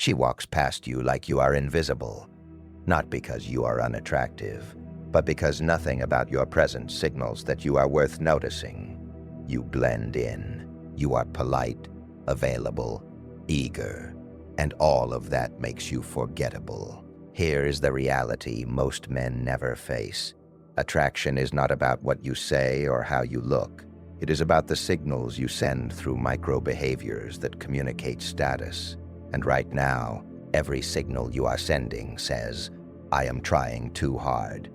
She walks past you like you are invisible, not because you are unattractive, but because nothing about your presence signals that you are worth noticing. You blend in. You are polite, available, eager, and all of that makes you forgettable. Here is the reality most men never face. Attraction is not about what you say or how you look. It is about the signals you send through micro-behaviors that communicate status. And right now, every signal you are sending says, "I am trying too hard,"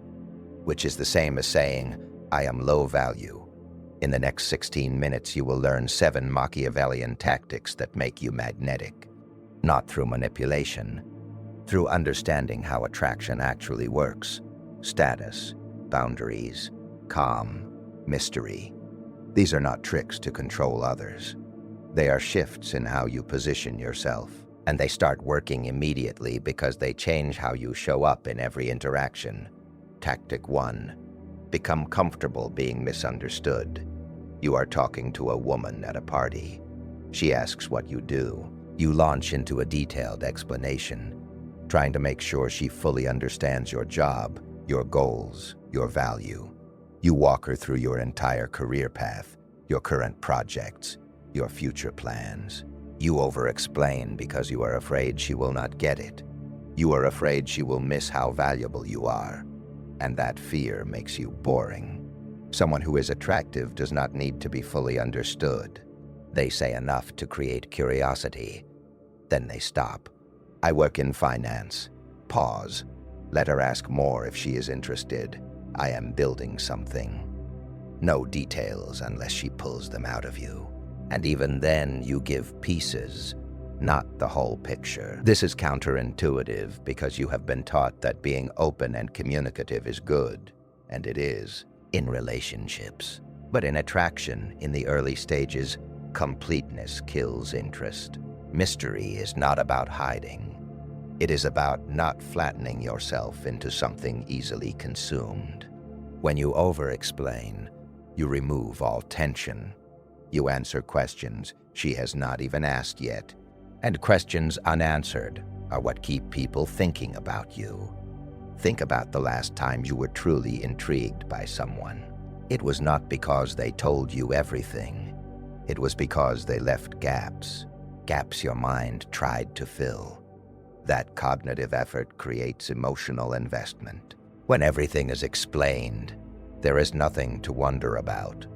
which is the same as saying, "I am low value." In the next 16 minutes, you will learn 7 Machiavellian tactics that make you magnetic. Not through manipulation, through understanding how attraction actually works. Status, boundaries, calm, mystery. These are not tricks to control others. They are shifts in how you position yourself, and they start working immediately because they change how you show up in every interaction. Tactic 1. Become comfortable being misunderstood. You are talking to a woman at a party. She asks what you do. You launch into a detailed explanation, trying to make sure she fully understands your job, your goals, your value. You walk her through your entire career path, your current projects, your future plans. You over-explain because you are afraid she will not get it. You are afraid she will miss how valuable you are, and that fear makes you boring. Someone who is attractive does not need to be fully understood. They say enough to create curiosity, then they stop. I work in finance. Pause. Let her ask more if she is interested. I am building something. No details unless she pulls them out of you. And even then, you give pieces, not the whole picture. This is counterintuitive because you have been taught that being open and communicative is good, and it is, in relationships. But in attraction, in the early stages, completeness kills interest. Mystery is not about hiding. It is about not flattening yourself into something easily consumed. When you over-explain, you remove all tension. You answer questions she has not even asked yet. And questions unanswered are what keep people thinking about you. Think about the last time you were truly intrigued by someone. It was not because they told you everything. It was because they left gaps your mind tried to fill. That cognitive effort creates emotional investment. When everything is explained, there is nothing to wonder about.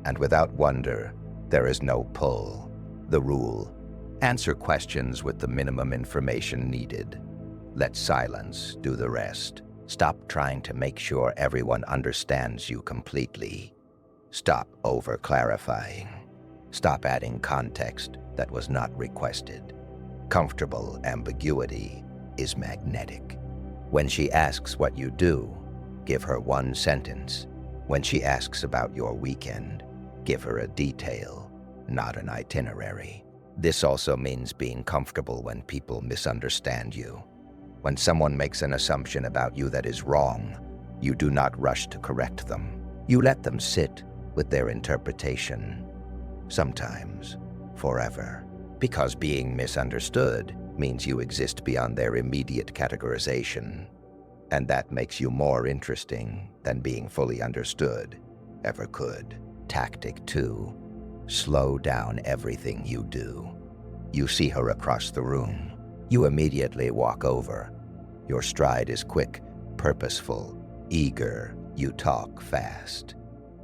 And without wonder, there is no pull. The rule: answer questions with the minimum information needed. Let silence do the rest. Stop trying to make sure everyone understands you completely. Stop over-clarifying. Stop adding context that was not requested. Comfortable ambiguity is magnetic. When she asks what you do, give her one sentence. When she asks about your weekend, give her a detail, not an itinerary. This also means being comfortable when people misunderstand you. When someone makes an assumption about you that is wrong, you do not rush to correct them. You let them sit with their interpretation. Sometimes, forever. Because being misunderstood means you exist beyond their immediate categorization. And that makes you more interesting than being fully understood ever could. Tactic 2. Slow down everything you do. You see her across the room. You immediately walk over. Your stride is quick, purposeful, eager. You talk fast.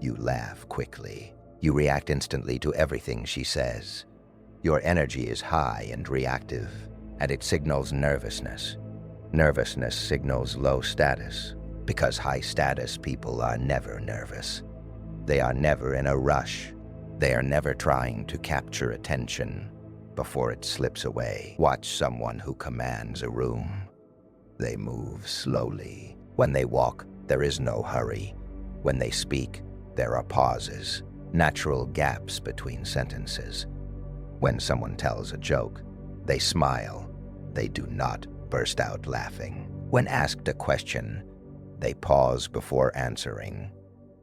You laugh quickly. You react instantly to everything she says. Your energy is high and reactive, and it signals nervousness. Nervousness signals low status, because high-status people are never nervous. They are never in a rush. They are never trying to capture attention before it slips away. Watch someone who commands a room. They move slowly. When they walk, there is no hurry. When they speak, there are pauses, natural gaps between sentences. When someone tells a joke, they smile. They do not burst out laughing. When asked a question, they pause before answering.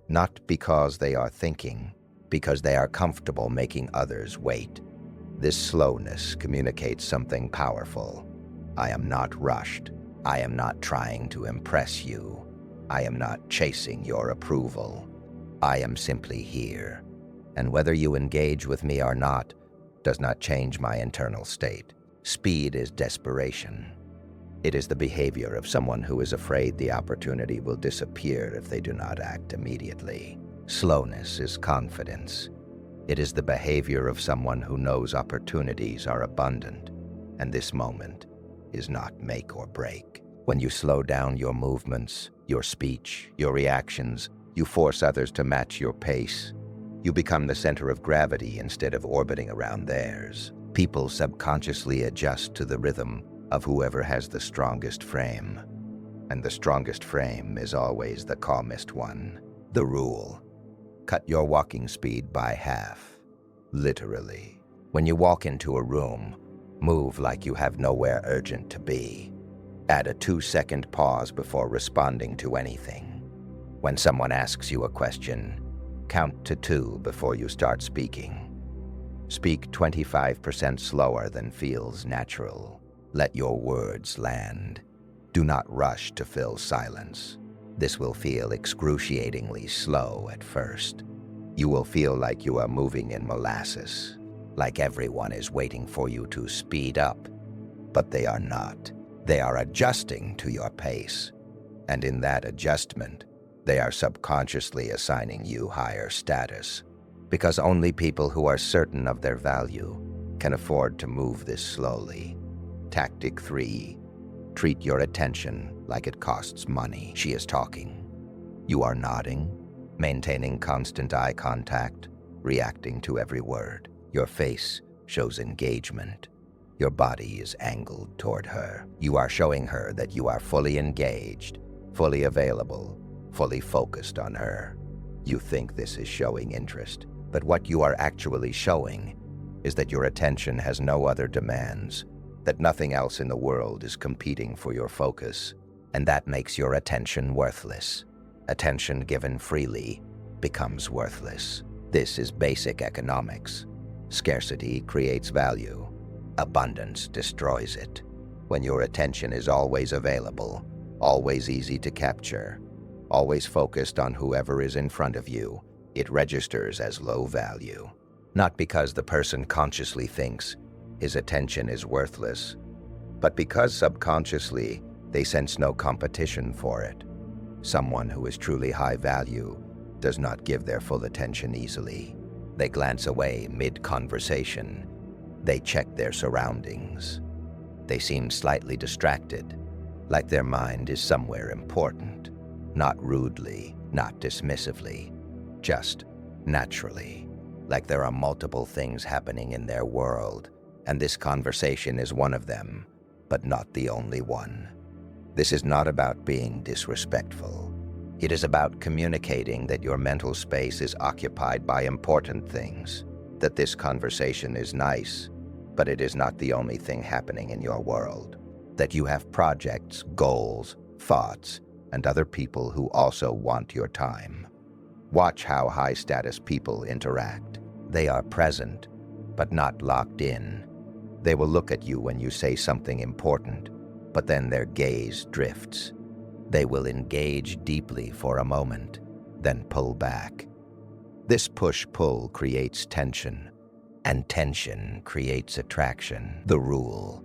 Not because they are thinking, because they are comfortable making others wait. This slowness communicates something powerful. I am not rushed. I am not trying to impress you. I am not chasing your approval. I am simply here. And whether you engage with me or not does not change my internal state. Speed is desperation. It is the behavior of someone who is afraid the opportunity will disappear if they do not act immediately. Slowness is confidence. It is the behavior of someone who knows opportunities are abundant, and this moment is not make or break. When you slow down your movements, your speech, your reactions, you force others to match your pace. You become the center of gravity instead of orbiting around theirs. People subconsciously adjust to the rhythm of whoever has the strongest frame. And the strongest frame is always the calmest one. The rule: cut your walking speed by half. Literally. When you walk into a room, move like you have nowhere urgent to be. Add a 2-second pause before responding to anything. When someone asks you a question, count to 2 before you start speaking. Speak 25% slower than feels natural. Let your words land. Do not rush to fill silence. This will feel excruciatingly slow at first. You will feel like you are moving in molasses, like everyone is waiting for you to speed up. But they are not. They are adjusting to your pace. And in that adjustment, they are subconsciously assigning you higher status. Because only people who are certain of their value can afford to move this slowly. Tactic 3. Treat your attention like it costs money. She is talking. You are nodding, maintaining constant eye contact, reacting to every word. Your face shows engagement. Your body is angled toward her. You are showing her that you are fully engaged, fully available, fully focused on her. You think this is showing interest, but what you are actually showing is that your attention has no other demands, that nothing else in the world is competing for your focus, and that makes your attention worthless. Attention given freely becomes worthless. This is basic economics. Scarcity creates value. Abundance destroys it. When your attention is always available, always easy to capture, always focused on whoever is in front of you, it registers as low value. Not because the person consciously thinks his attention is worthless, but because subconsciously they sense no competition for it. Someone who is truly high value does not give their full attention easily. They glance away mid-conversation. They check their surroundings. They seem slightly distracted, like their mind is somewhere important. Not rudely, not dismissively, just naturally, like there are multiple things happening in their world, and this conversation is one of them, but not the only one. This is not about being disrespectful. It is about communicating that your mental space is occupied by important things, that this conversation is nice, but it is not the only thing happening in your world, that you have projects, goals, thoughts, and other people who also want your time. Watch how high-status people interact. They are present, but not locked in. They will look at you when you say something important, but then their gaze drifts. They will engage deeply for a moment, then pull back. This push-pull creates tension, and tension creates attraction. The rule: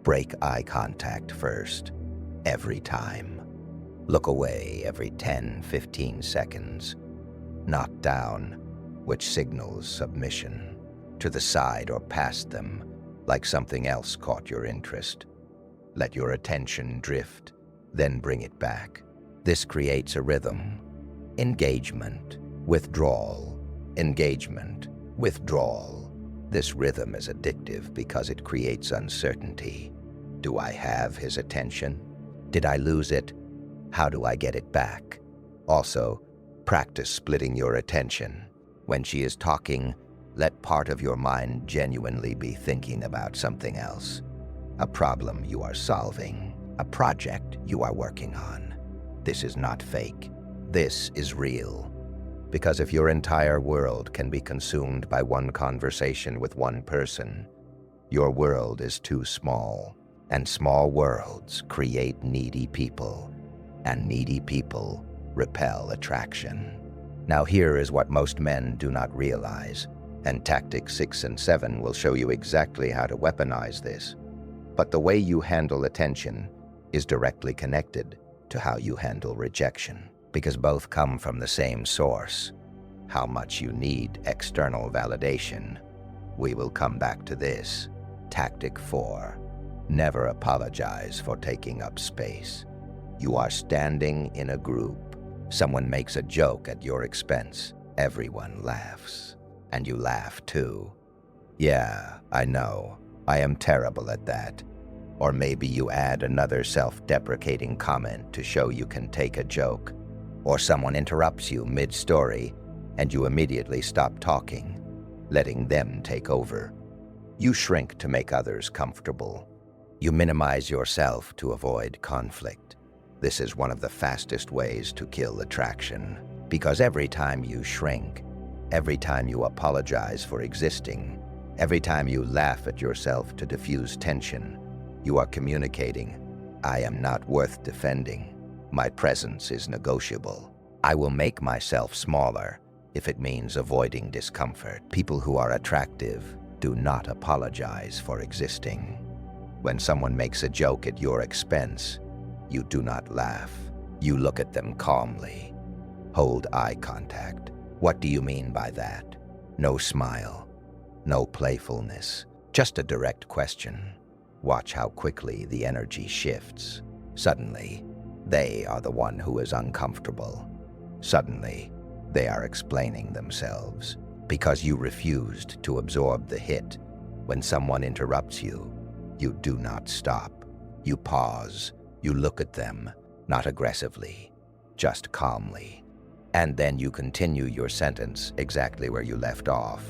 break eye contact first, every time. Look away every 10-15 seconds. Knock down, which signals submission. To the side or past them, like something else caught your interest. Let your attention drift, then bring it back. This creates a rhythm. Engagement, withdrawal, engagement, withdrawal. This rhythm is addictive because it creates uncertainty. Do I have his attention? Did I lose it? How do I get it back? Also, practice splitting your attention. When she is talking, let part of your mind genuinely be thinking about something else. A problem you are solving, a project you are working on. This is not fake. This is real. Because if your entire world can be consumed by one conversation with one person, your world is too small, and small worlds create needy people, and needy people repel attraction. Now here is what most men do not realize, and Tactics 6 and 7 will show you exactly how to weaponize this. But the way you handle attention is directly connected to how you handle rejection, because both come from the same source: how much you need external validation. We will come back to this. Tactic 4. Never apologize for taking up space. You are standing in a group. Someone makes a joke at your expense. Everyone laughs. And you laugh too. Yeah, I know. I am terrible at that. Or maybe you add another self-deprecating comment to show you can take a joke. Or someone interrupts you mid-story and you immediately stop talking, letting them take over. You shrink to make others comfortable. You minimize yourself to avoid conflict. This is one of the fastest ways to kill attraction, because every time you shrink, every time you apologize for existing, every time you laugh at yourself to diffuse tension, you are communicating, I am not worth defending. My presence is negotiable. I will make myself smaller if it means avoiding discomfort. People who are attractive do not apologize for existing. When someone makes a joke at your expense, you do not laugh. You look at them calmly. Hold eye contact. What do you mean by that? No smile, no playfulness, just a direct question. Watch how quickly the energy shifts. Suddenly, they are the one who is uncomfortable. Suddenly, they are explaining themselves. Because you refused to absorb the hit. When someone interrupts you, you do not stop. You pause. You look at them, not aggressively, just calmly. And then you continue your sentence exactly where you left off,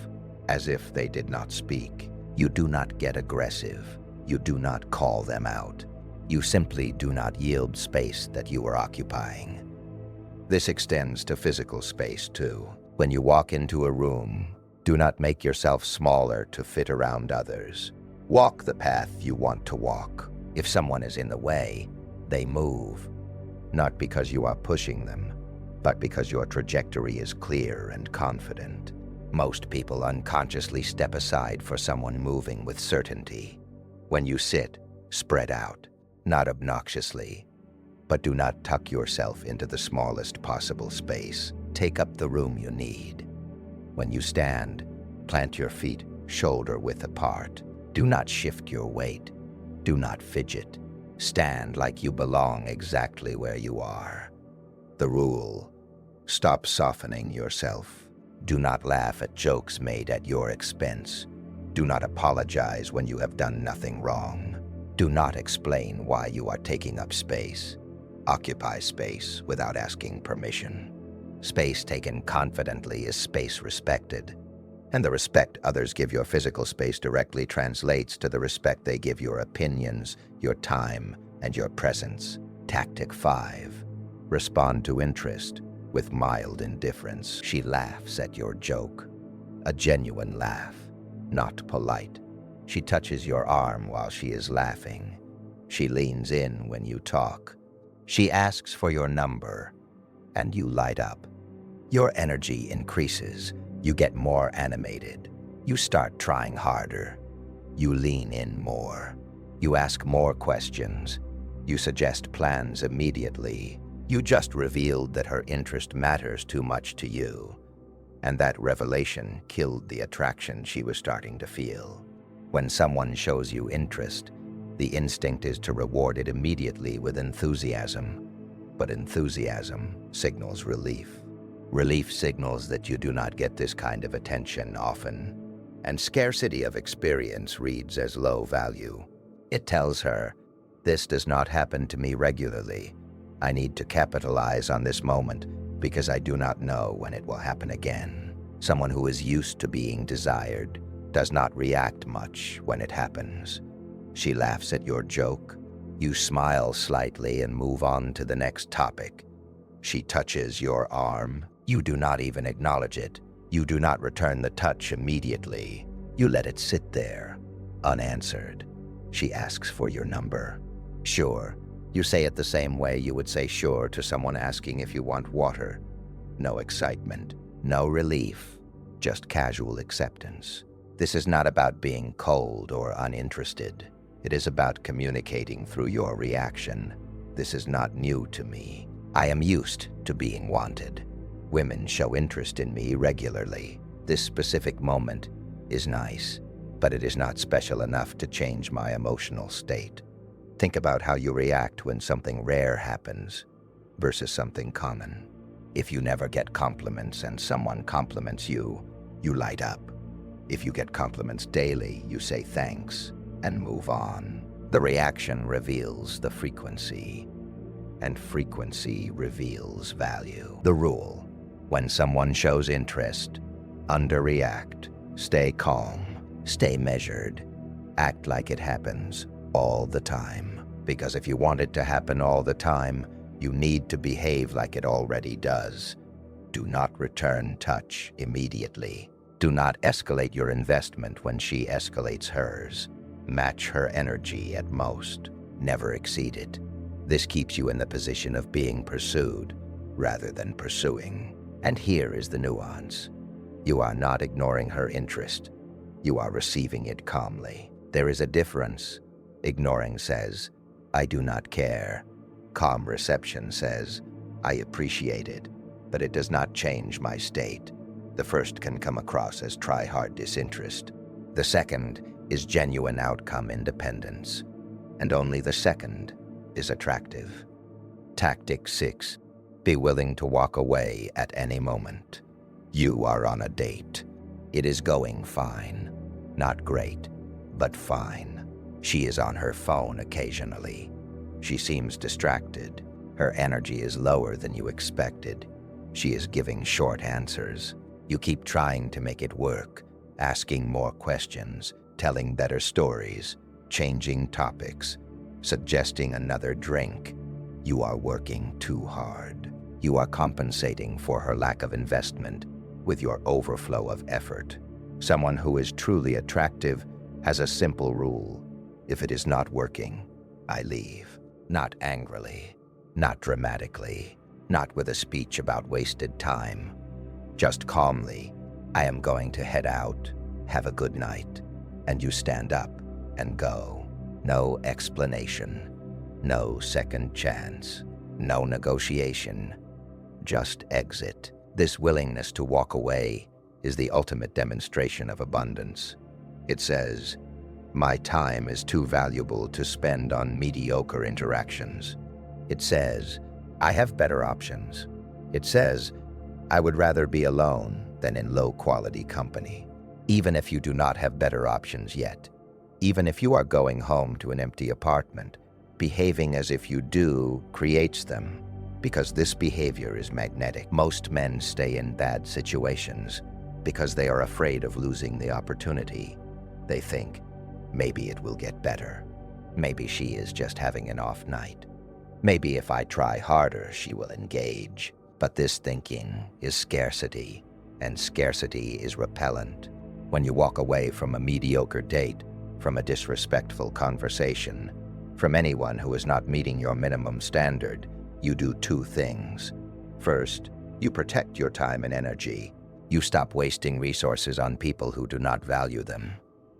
as if they did not speak. You do not get aggressive. You do not call them out. You simply do not yield space that you are occupying. This extends to physical space too. When you walk into a room, do not make yourself smaller to fit around others. Walk the path you want to walk. If someone is in the way, they move, not because you are pushing them, but because your trajectory is clear and confident. Most people unconsciously step aside for someone moving with certainty. When you sit, spread out, not obnoxiously, but do not tuck yourself into the smallest possible space. Take up the room you need. When you stand, plant your feet shoulder-width apart. Do not shift your weight. Do not fidget. Stand like you belong exactly where you are. The rule: stop softening yourself. Do not laugh at jokes made at your expense. Do not apologize when you have done nothing wrong. Do not explain why you are taking up space. Occupy space without asking permission. Space taken confidently is space respected. And the respect others give your physical space directly translates to the respect they give your opinions, your time, and your presence. Tactic 5. Respond to interest with mild indifference. She laughs at your joke. A genuine laugh, not polite. She touches your arm while she is laughing. She leans in when you talk. She asks for your number, and you light up. Your energy increases. You get more animated. You start trying harder. You lean in more. You ask more questions. You suggest plans immediately. You just revealed that her interest matters too much to you. And that revelation killed the attraction she was starting to feel. When someone shows you interest, the instinct is to reward it immediately with enthusiasm. But enthusiasm signals relief. Relief signals that you do not get this kind of attention often. And scarcity of experience reads as low value. It tells her, this does not happen to me regularly. I need to capitalize on this moment because I do not know when it will happen again. Someone who is used to being desired does not react much when it happens. She laughs at your joke. You smile slightly and move on to the next topic. She touches your arm. You do not even acknowledge it. You do not return the touch immediately. You let it sit there, unanswered. She asks for your number. Sure. You say it the same way you would say sure to someone asking if you want water. No excitement, no relief, just casual acceptance. This is not about being cold or uninterested. It is about communicating through your reaction. This is not new to me. I am used to being wanted. Women show interest in me regularly. This specific moment is nice, but it is not special enough to change my emotional state. Think about how you react when something rare happens versus something common. If you never get compliments and someone compliments you, you light up. If you get compliments daily, you say thanks and move on. The reaction reveals the frequency, and frequency reveals value. The rule: when someone shows interest, underreact, stay calm, stay measured, act like it happens all the time. Because if you want it to happen all the time, you need to behave like it already does. Do not return touch immediately. Do not escalate your investment when she escalates hers. Match her energy at most. Never exceed it. This keeps you in the position of being pursued rather than pursuing. And here is the nuance. You are not ignoring her interest. You are receiving it calmly. There is a difference. Ignoring says, I do not care. Calm reception says, I appreciate it, but it does not change my state. The first can come across as try-hard disinterest. The second is genuine outcome independence. And only the second is attractive. Tactic 6. Be willing to walk away at any moment. You are on a date. It is going fine. Not great, but fine. She is on her phone occasionally. She seems distracted. Her energy is lower than you expected. She is giving short answers. You keep trying to make it work, asking more questions, telling better stories, changing topics, suggesting another drink. You are working too hard. You are compensating for her lack of investment with your overflow of effort. Someone who is truly attractive has a simple rule. If it is not working, I leave. Not angrily, not dramatically, not with a speech about wasted time. Just calmly, I am going to head out, have a good night, and you stand up and go. No explanation, no second chance, no negotiation, just exit. This willingness to walk away is the ultimate demonstration of abundance. It says, my time is too valuable to spend on mediocre interactions. It says, I have better options. It says, I would rather be alone than in low-quality company. Even if you do not have better options yet, even if you are going home to an empty apartment, behaving as if you do creates them, because this behavior is magnetic. Most men stay in bad situations because they are afraid of losing the opportunity. They think, maybe it will get better. Maybe she is just having an off night. Maybe if I try harder, she will engage. But this thinking is scarcity, and scarcity is repellent. When you walk away from a mediocre date, from a disrespectful conversation, from anyone who is not meeting your minimum standard, you do two things. First, you protect your time and energy. You stop wasting resources on people who do not value them.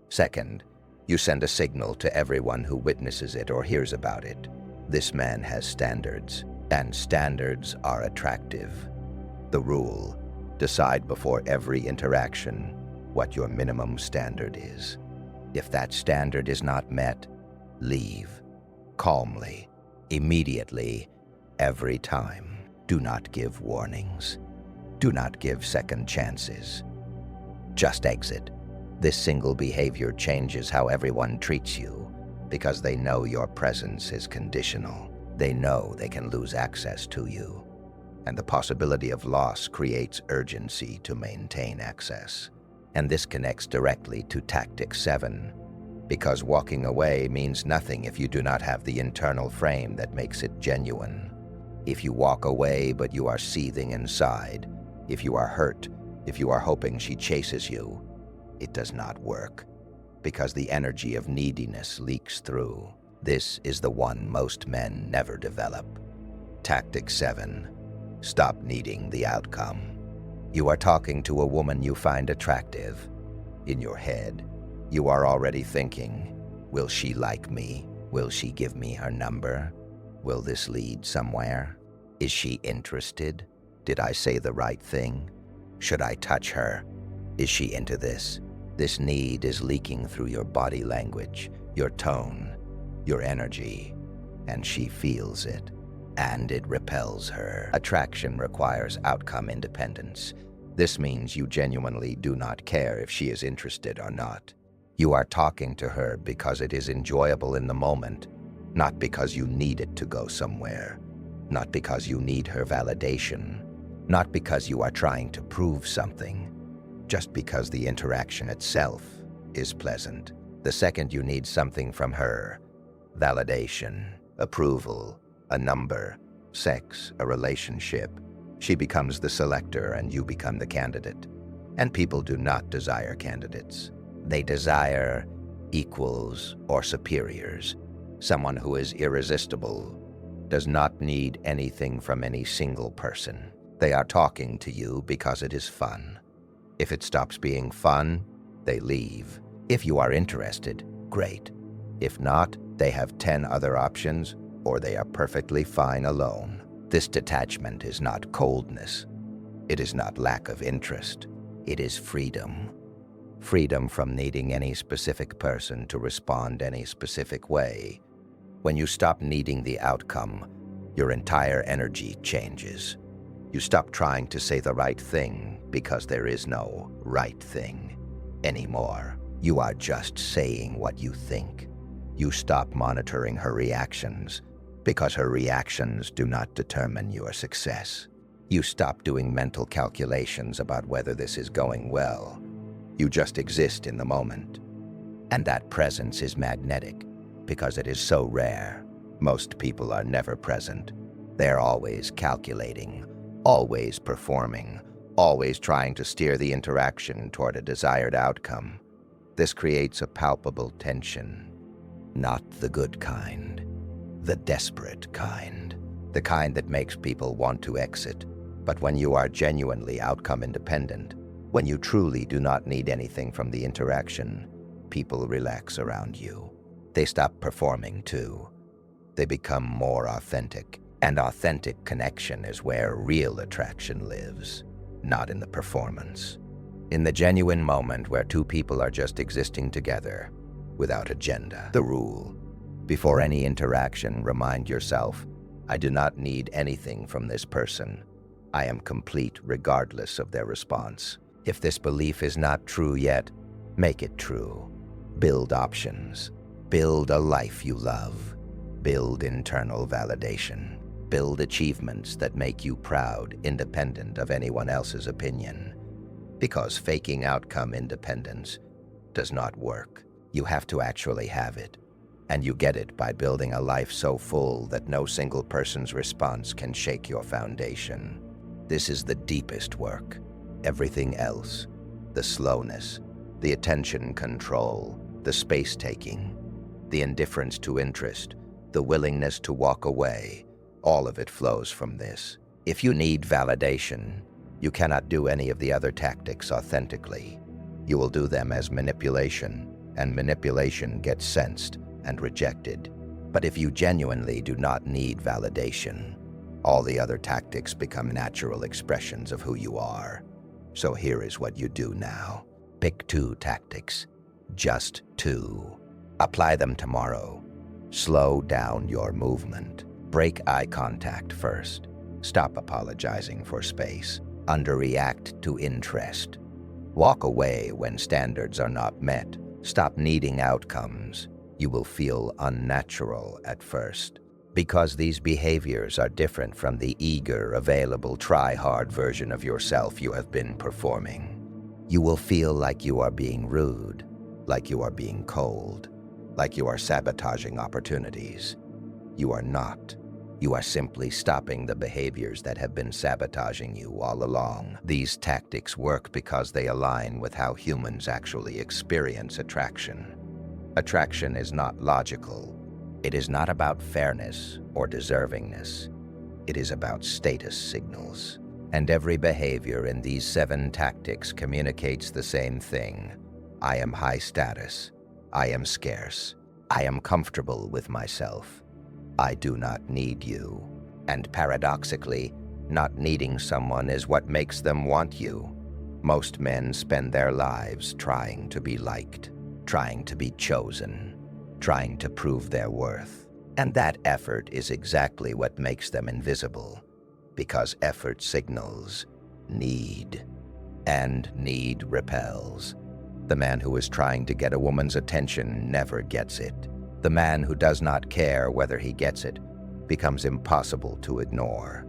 Second, you send a signal to everyone who witnesses it or hears about it. This man has standards, and standards are attractive. The rule: decide before every interaction what your minimum standard is. If that standard is not met, leave. Calmly, immediately, every time. Do not give warnings. Do not give second chances. Just exit. This single behavior changes how everyone treats you because they know your presence is conditional. They know they can lose access to you, and the possibility of loss creates urgency to maintain access. And this connects directly to Tactic 7, because walking away means nothing if you do not have the internal frame that makes it genuine. If you walk away but you are seething inside, If you are hurt, if you are hoping she chases you, it does not work, because the energy of neediness leaks through. This is the one most men never develop. Tactic 7. Stop needing the outcome. You are talking to a woman you find attractive. In your head, you are already thinking, will she like me? Will she give me her number? Will this lead somewhere? Is she interested? Did I say the right thing? Should I touch her? Is she into this? This need is leaking through your body language, your tone, your energy, and she feels it, and it repels her. Attraction requires outcome independence. This means you genuinely do not care if she is interested or not. You are talking to her because it is enjoyable in the moment, not because you need it to go somewhere, not because you need her validation, not because you are trying to prove something, just because the interaction itself is pleasant. The second you need something from her, validation, approval, a number, sex, a relationship, she becomes the selector and you become the candidate. And people do not desire candidates. They desire equals or superiors. Someone who is irresistible does not need anything from any single person. They are talking to you because it is fun. If it stops being fun, they leave. If you are interested, great. If not, they have 10 other options, or they are perfectly fine alone. This detachment is not coldness. It is not lack of interest. It is freedom. Freedom from needing any specific person to respond any specific way. When you stop needing the outcome, your entire energy changes. You stop trying to say the right thing because there is no right thing anymore. You are just saying what you think. You stop monitoring her reactions because her reactions do not determine your success. You stop doing mental calculations about whether this is going well. You just exist in the moment. And that presence is magnetic because it is so rare. Most people are never present. They're always calculating, always performing, always trying to steer the interaction toward a desired outcome. This creates a palpable tension. Not the good kind, the desperate kind, the kind that makes people want to exit. But when you are genuinely outcome independent, when you truly do not need anything from the interaction, people relax around you. They stop performing too. They become more authentic, and authentic connection is where real attraction lives, not in the performance. In the genuine moment where two people are just existing together, without agenda. The rule: before any interaction, remind yourself, I do not need anything from this person. I am complete regardless of their response. If this belief is not true yet, make it true. Build options. Build a life you love. Build internal validation. Build achievements that make you proud, independent of anyone else's opinion. Because faking outcome independence does not work. You have to actually have it. And you get it by building a life so full that no single person's response can shake your foundation. This is the deepest work. Everything else, the slowness, the attention control, the space-taking, the indifference to interest, the willingness to walk away, all of it flows from this. If you need validation, you cannot do any of the other tactics authentically. You will do them as manipulation, and manipulation gets sensed and rejected. But if you genuinely do not need validation, all the other tactics become natural expressions of who you are. So here is what you do now. Pick 2 tactics. Just 2. Apply them tomorrow. Slow down your movement. Break eye contact first. Stop apologizing for space. Underreact to interest. Walk away when standards are not met. Stop needing outcomes. You will feel unnatural at first, because these behaviors are different from the eager, available, try-hard version of yourself you have been performing. You will feel like you are being rude, like you are being cold, like you are sabotaging opportunities. You are not. You are simply stopping the behaviors that have been sabotaging you all along. These tactics work because they align with how humans actually experience attraction. Attraction is not logical. It is not about fairness or deservingness. It is about status signals. And every behavior in these 7 tactics communicates the same thing. I am high status. I am scarce. I am comfortable with myself. I do not need you. And paradoxically, not needing someone is what makes them want you. Most men spend their lives trying to be liked, trying to be chosen, trying to prove their worth. And that effort is exactly what makes them invisible, because effort signals need, and need repels. The man who is trying to get a woman's attention never gets it. The man who does not care whether he gets it becomes impossible to ignore.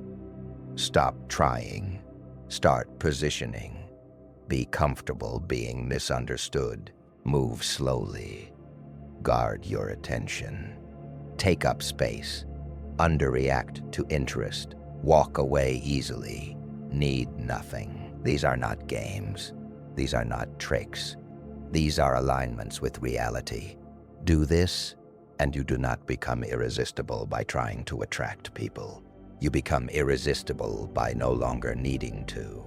Stop trying. Start positioning. Be comfortable being misunderstood. Move slowly. Guard your attention. Take up space. Underreact to interest. Walk away easily. Need nothing. These are not games. These are not tricks. These are alignments with reality. Do this, and you do not become irresistible by trying to attract people. You become irresistible by no longer needing to.